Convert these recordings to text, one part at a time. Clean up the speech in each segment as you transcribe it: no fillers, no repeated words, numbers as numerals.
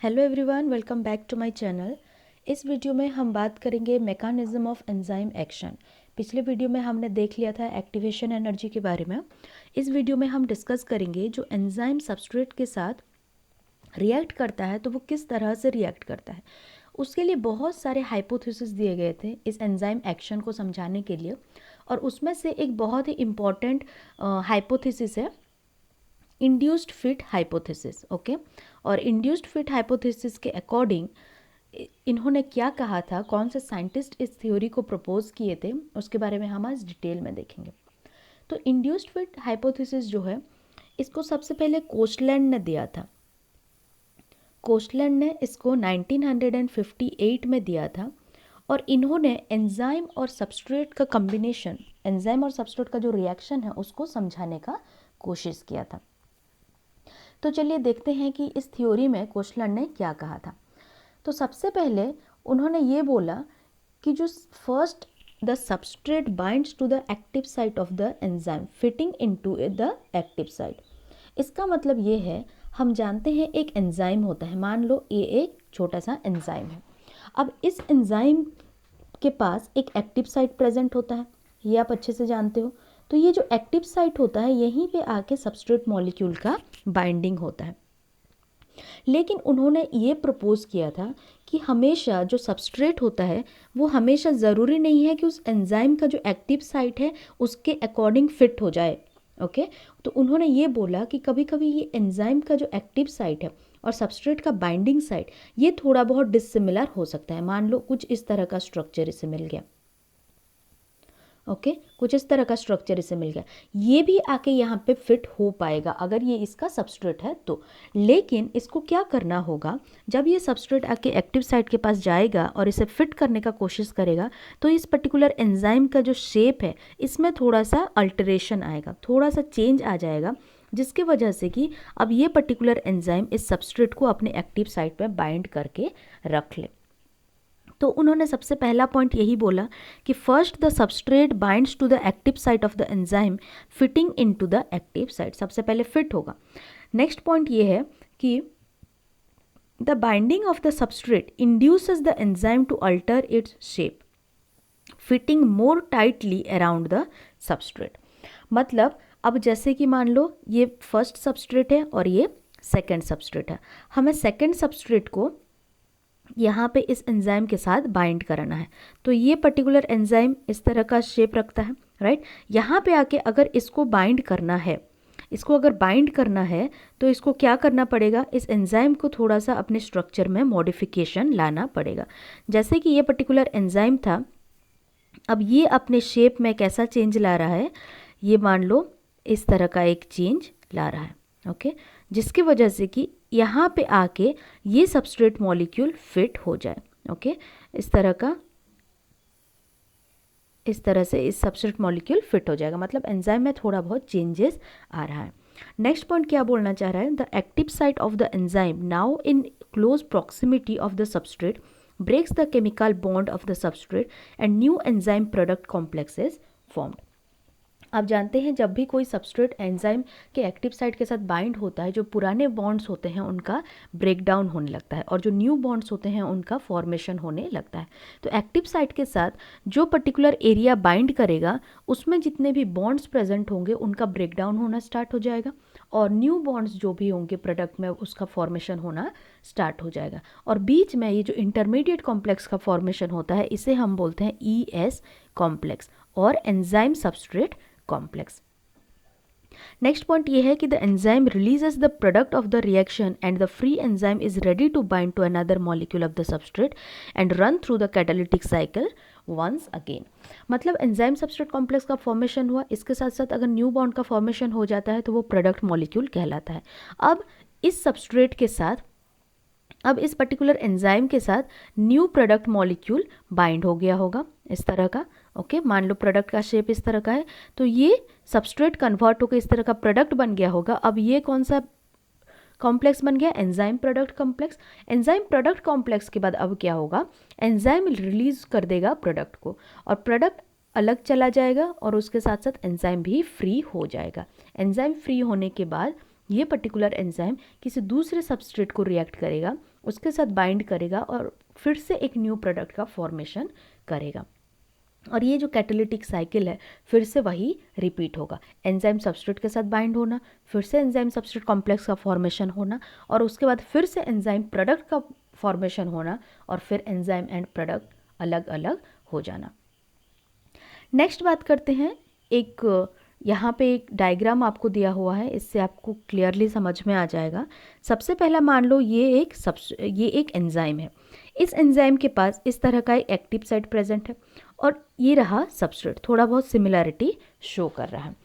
Hello everyone, welcome back to my channel. इस video में हम बात करेंगे मैकेनिज्म ऑफ एंजाइम एक्शन। पिछले वीडियो में हमने देख लिया था एक्टिवेशन एनर्जी के बारे में। इस वीडियो में हम डिस्कस करेंगे जो एंजाइम सबस्ट्रेट के साथ रिएक्ट करता है तो वो किस तरह से रिएक्ट करता है। उसके लिए बहुत सारे हाइपोथेसिस दिए गए थे इस एंजाइम एक्शन को समझाने के लिए, और उसमें से एक बहुत ही इम्पॉर्टेंट हाइपोथेसिस है इंड्यूस्ड फिट हाइपोथेसिस। ओके, और इंड्यूस्ड फिट हाइपोथेसिस के अकॉर्डिंग इन्होंने क्या कहा था, कौन से साइंटिस्ट इस थ्योरी को प्रपोज किए थे, उसके बारे में हम आज डिटेल में देखेंगे। तो इंड्यूस्ड फिट हाइपोथेसिस जो है, इसको सबसे पहले कोस्टलैंड ने दिया था। कोस्टलैंड ने इसको 1958 में दिया था, और इन्होंने एंजाइम और सबस्ट्रेट का कॉम्बिनेशन, एंजाइम और सबस्ट्रेट का जो रिएक्शन है उसको समझाने का कोशिश किया था। तो चलिए देखते हैं कि इस थ्योरी में कोस्टलैंड ने क्या कहा था। तो सबसे पहले उन्होंने ये बोला कि जो first the substrate binds to the active site of the enzyme fitting into the active site. इसका मतलब ये है, हम जानते हैं एक एंजाइम होता है, मान लो ये एक छोटा सा एंजाइम है। अब इस एंजाइम के पास एक एक्टिव साइट प्रेजेंट होता है, ये आप अच्छे से जानते हो। तो ये जो एक्टिव साइट होता है, यहीं पे आके सबस्ट्रेट मॉलिक्यूल का बाइंडिंग होता है। लेकिन उन्होंने ये प्रपोज किया था कि हमेशा जो सबस्ट्रेट होता है वो हमेशा ज़रूरी नहीं है कि उस एंजाइम का जो एक्टिव साइट है उसके अकॉर्डिंग फिट हो जाए। ओके, तो उन्होंने ये बोला कि कभी कभी ये एंजाइम का जो एक्टिव साइट है और सबस्ट्रेट का बाइंडिंग साइट, ये थोड़ा बहुत डिसिमिलर हो सकता है। मान लो कुछ इस तरह का स्ट्रक्चर इसे मिल गया। ओके, कुछ इस तरह का स्ट्रक्चर इसे मिल गया, ये भी आके यहाँ पे फिट हो पाएगा अगर ये इसका सबस्ट्रेट है तो। लेकिन इसको क्या करना होगा, जब ये सबस्ट्रेट आके एक्टिव साइट के पास जाएगा और इसे फिट करने का कोशिश करेगा, तो इस पर्टिकुलर एंजाइम का जो शेप है इसमें थोड़ा सा अल्टरेशन आएगा, थोड़ा सा चेंज आ जाएगा, जिसकी वजह से कि अब ये पर्टिकुलर एंजाइम इस सबस्ट्रेट को अपने एक्टिव साइट पर बाइंड करके रख ले। तो उन्होंने सबसे पहला पॉइंट यही बोला कि first the substrate binds to the active site of the enzyme fitting into the active site, सबसे पहले फिट होगा। नेक्स्ट पॉइंट ये है कि the binding of the substrate induces the enzyme to alter its shape fitting more tightly around the substrate. मतलब अब जैसे कि मान लो ये फर्स्ट सबस्ट्रेट है और ये सेकेंड सबस्ट्रेट है, हमें सेकेंड सबस्ट्रेट को यहाँ पे इस एंजाइम के साथ बाइंड कराना है। तो ये पर्टिकुलर एंजाइम इस तरह का शेप रखता है, राइट। यहाँ पे आके अगर इसको बाइंड करना है, इसको अगर बाइंड करना है तो इसको क्या करना पड़ेगा, इस एंजाइम को थोड़ा सा अपने स्ट्रक्चर में मॉडिफिकेशन लाना पड़ेगा। जैसे कि ये पर्टिकुलर एंजाइम था, अब ये अपने शेप में कैसा चेंज ला रहा है, ये मान लो इस तरह का एक चेंज ला रहा है। ओके, जिसकी वजह से कि यहाँ पे आके ये सबस्ट्रेट मॉलिक्यूल फिट हो जाए। ओके, इस तरह से इस सबस्ट्रेट मॉलिक्यूल फिट हो जाएगा, मतलब एंजाइम में थोड़ा बहुत चेंजेस आ रहा है। नेक्स्ट पॉइंट क्या बोलना चाह रहा है, the active site of the enzyme now in close proximity of the substrate breaks the chemical bond of the substrate and new enzyme product complex is formed. आप जानते हैं जब भी कोई सबस्ट्रेट एंजाइम के एक्टिव साइट के साथ bind होता है, जो पुराने बॉन्ड्स होते हैं उनका ब्रेक डाउन होने लगता है और जो न्यू बॉन्ड्स होते हैं उनका फॉर्मेशन होने लगता है। तो एक्टिव साइट के साथ जो पर्टिकुलर एरिया बाइंड करेगा उसमें जितने भी बॉन्ड्स प्रेजेंट होंगे उनका ब्रेक डाउन होना स्टार्ट हो जाएगा, और न्यू बॉन्ड्स जो भी होंगे प्रोडक्ट में उसका फॉर्मेशन होना स्टार्ट हो जाएगा। और बीच में ये जो इंटरमीडिएट कॉम्प्लेक्स का फॉर्मेशन होता है इसे हम बोलते हैं ES कॉम्प्लेक्स और enzyme substrate complex. Next point ये है कि the enzyme releases the product of the reaction and the free enzyme is ready to bind to another molecule of the substrate and run through the catalytic cycle once again. मतलब enzyme substrate complex का formation हुआ, इसके साथ साथ अगर new bond का formation हो जाता है तो वो प्रोडक्ट मॉलिक्यूल कहलाता है। अब इस सबस्ट्रेट के साथ, अब इस पर्टिकुलर एंजाइम के साथ न्यू प्रोडक्ट मॉलिक्यूल बाइंड हो गया होगा इस तरह का। ओके, मान लो प्रोडक्ट का शेप इस तरह का है, तो ये सबस्ट्रेट कन्वर्ट होकर इस तरह का प्रोडक्ट बन गया होगा। अब ये कौन सा कॉम्प्लेक्स बन गया, enzyme product complex. Enzyme product complex के बाद अब क्या होगा, एंजाइम रिलीज कर देगा प्रोडक्ट को और प्रोडक्ट अलग चला जाएगा और उसके साथ साथ एंजाइम भी फ्री हो जाएगा। एंजाइम फ्री होने के बाद ये पर्टिकुलर एंजाइम किसी दूसरे सबस्ट्रेट को रिएक्ट करेगा उसके साथ बाइंड करेगा और फिर से एक न्यू प्रोडक्ट का फॉर्मेशन करेगा। और ये जो कैटालिटिक साइकिल है फिर से वही रिपीट होगा, एंजाइम सबस्ट्रेट के साथ बाइंड होना, फिर से एंजाइम सबस्ट्रेट कॉम्प्लेक्स का फॉर्मेशन होना, और उसके बाद फिर से एंजाइम प्रोडक्ट का फॉर्मेशन होना, और फिर एंजाइम एंड प्रोडक्ट अलग अलग हो जाना। नेक्स्ट बात करते हैं, एक यहाँ पे एक डायग्राम आपको दिया हुआ है, इससे आपको क्लियरली समझ में आ जाएगा। सबसे पहला मान लो ये एक एंजाइम है। इस एंजाइम के पास इस तरह का एक एक्टिव साइट प्रेजेंट है और ये रहा सबस्ट्रेट, थोड़ा बहुत सिमिलैरिटी शो कर रहा है।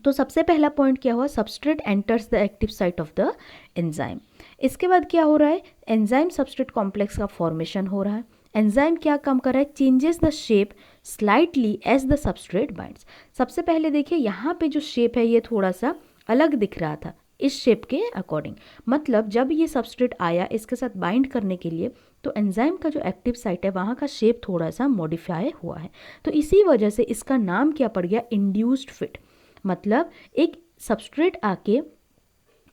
तो सबसे पहला पॉइंट क्या हुआ, substrate enters the active site of the enzyme. इसके बाद क्या हो रहा है, एंजाइम सबस्ट्रेट कॉम्प्लेक्स का फॉर्मेशन हो रहा है। एंजाइम क्या काम कर रहा है, changes the shape slightly as the substrate binds. सबसे पहले देखिए यहाँ पे जो शेप है ये थोड़ा सा अलग दिख रहा था इस शेप के अकॉर्डिंग, मतलब जब ये सबस्ट्रेट आया इसके साथ बाइंड करने के लिए तो एंजाइम का जो एक्टिव साइट है वहाँ का शेप थोड़ा सा मॉडिफाई हुआ है। तो इसी वजह से इसका नाम क्या पड़ गया, इंड्यूस्ड फिट। मतलब एक सबस्ट्रेट आके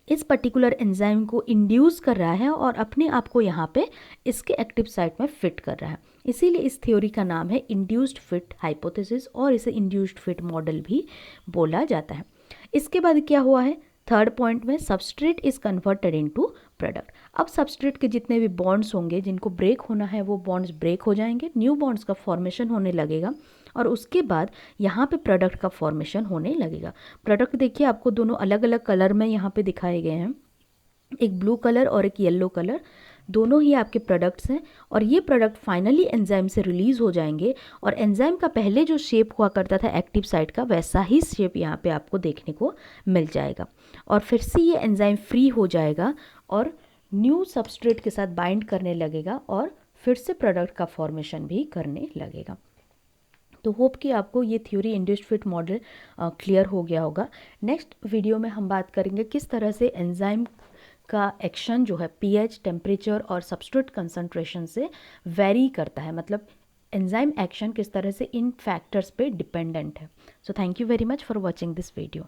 इस पर्टिकुलर एंजाइम को इंड्यूस कर रहा है और अपने आप को यहाँ पे इसके एक्टिव साइट में फिट कर रहा है, इसीलिए इस थ्योरी का नाम है इंड्यूस्ड फिट हाइपोथेसिस, और इसे इंड्यूस्ड फिट मॉडल भी बोला जाता है। इसके बाद क्या हुआ है, थर्ड पॉइंट में substrate is converted into product. अब सबस्ट्रेट के जितने भी बॉन्ड्स होंगे जिनको ब्रेक होना है वो बॉन्ड्स ब्रेक हो जाएंगे, न्यू बॉन्ड्स का फॉर्मेशन होने लगेगा और उसके बाद यहाँ पे प्रोडक्ट का फॉर्मेशन होने लगेगा। प्रोडक्ट देखिए आपको दोनों अलग अलग कलर में यहाँ पे दिखाए गए हैं, एक ब्लू कलर और एक येलो कलर, दोनों ही आपके प्रोडक्ट्स हैं। और ये प्रोडक्ट फाइनली एंजाइम से रिलीज़ हो जाएंगे और एंजाइम का पहले जो शेप हुआ करता था एक्टिव साइट का वैसा ही शेप यहाँ पे आपको देखने को मिल जाएगा। और फिर से ये एंजाइम फ्री हो जाएगा और न्यू सबस्ट्रेट के साथ बाइंड करने लगेगा और फिर से प्रोडक्ट का फॉर्मेशन भी करने लगेगा। तो होप कि आपको ये theory induced fit model clear हो गया होगा। नेक्स्ट वीडियो में हम बात करेंगे किस तरह से एंजाइम का एक्शन जो है पीएच, टेम्परेचर और सबस्ट्रेट कंसंट्रेशन से वेरी करता है, मतलब एंजाइम एक्शन किस तरह से इन फैक्टर्स पे डिपेंडेंट है। So thank you very much for watching this video.